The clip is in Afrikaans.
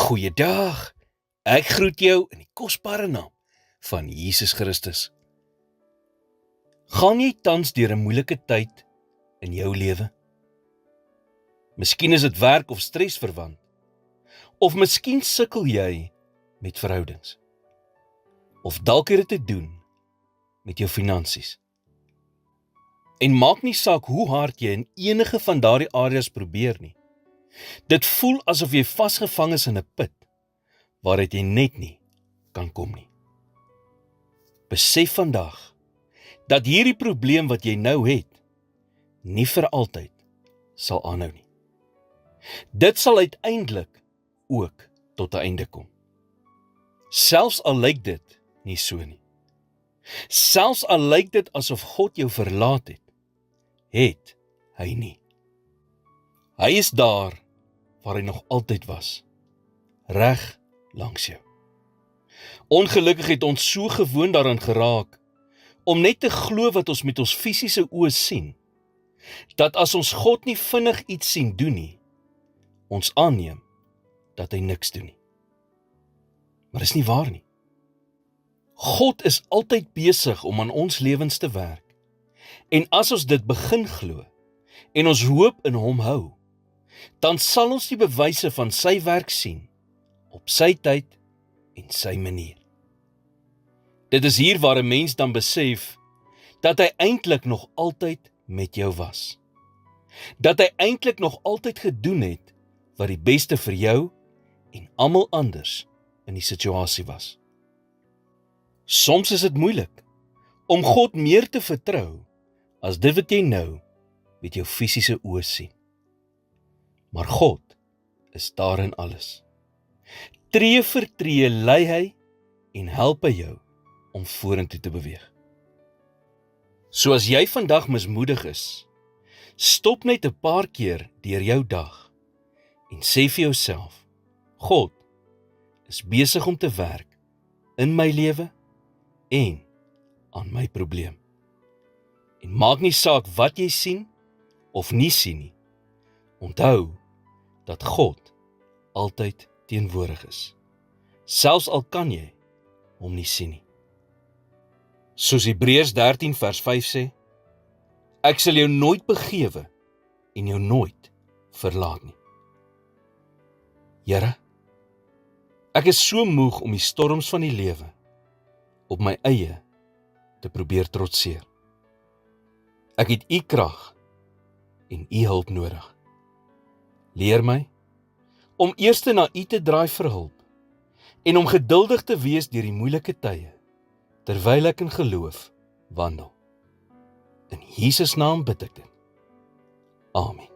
Goeiedag, ek groet jou in die kosbare naam van Jesus Christus. Gaan jy tans deur 'n moeilike tyd in jou lewe? Miskien is dit werk of stres verwant, of miskien sukkel jy met verhoudings, of dalk het dit te doen met jou finansies. En maak nie saak hoe hard jy in enige van daardie areas probeer nie. Dit voel asof jy vasgevang is in 'n put, waaruit jy net nie kan kom nie. Besef vandag, dat hierdie probleem wat jy nou het, nie vir altyd sal aanhou nie. Dit sal uiteindelik ook tot 'n einde kom. Selfs al lyk dit nie so nie. Selfs al lyk dit asof God jou verlaat het hy nie. Hy is daar waar hy nog altyd was, reg langs jou. Ongelukkig het ons so gewoon daaraan geraak, om net te glo wat ons met ons fisiese oë sien, dat as ons God nie vinnig iets sien doen nie, ons aanneem dat hy niks doen nie. Maar dis nie waar nie. God is altyd besig om aan ons lewens te werk, en as ons dit begin glo, en ons hoop in hom hou, dan sal ons die bewyse van sy werk sien, op sy tyd en sy manier. Dit is hier waar 'n mens dan besef, dat hy eintlik nog altyd met jou was. Dat hy eintlik nog altyd gedoen het, wat die beste vir jou, en almal anders in die situasie was. Soms is dit moeilik, om God meer te vertrou, as dit wat jy nou, met jou fisiese oë sien. Maar God is daar in alles. Tree vir tree lei hy en help hy jou om vorentoe te beweeg. So as jy vandag mismoedig is, stop net 'n paar keer deur jou dag en sê vir jouself, God is besig om te werk in my lewe en aan my probleem. En maak nie saak wat jy sien of nie sien nie. Onthou dat God altyd teenwoordig is, selfs al kan jy hom nie sien nie. Soos Hebreërs 13 vers 5 sê, ek sal jou nooit begewe en jou nooit verlaat nie. Here, ek is so moeg om die storms van die lewe op my eie te probeer trotseer. Ek het u krag en u hulp nodig. Leer my om eers na u te draai vir hulp en om geduldig te wees deur die moeilike tye, terwyl ek in geloof wandel. In Jesus naam bid ek dit. Amen.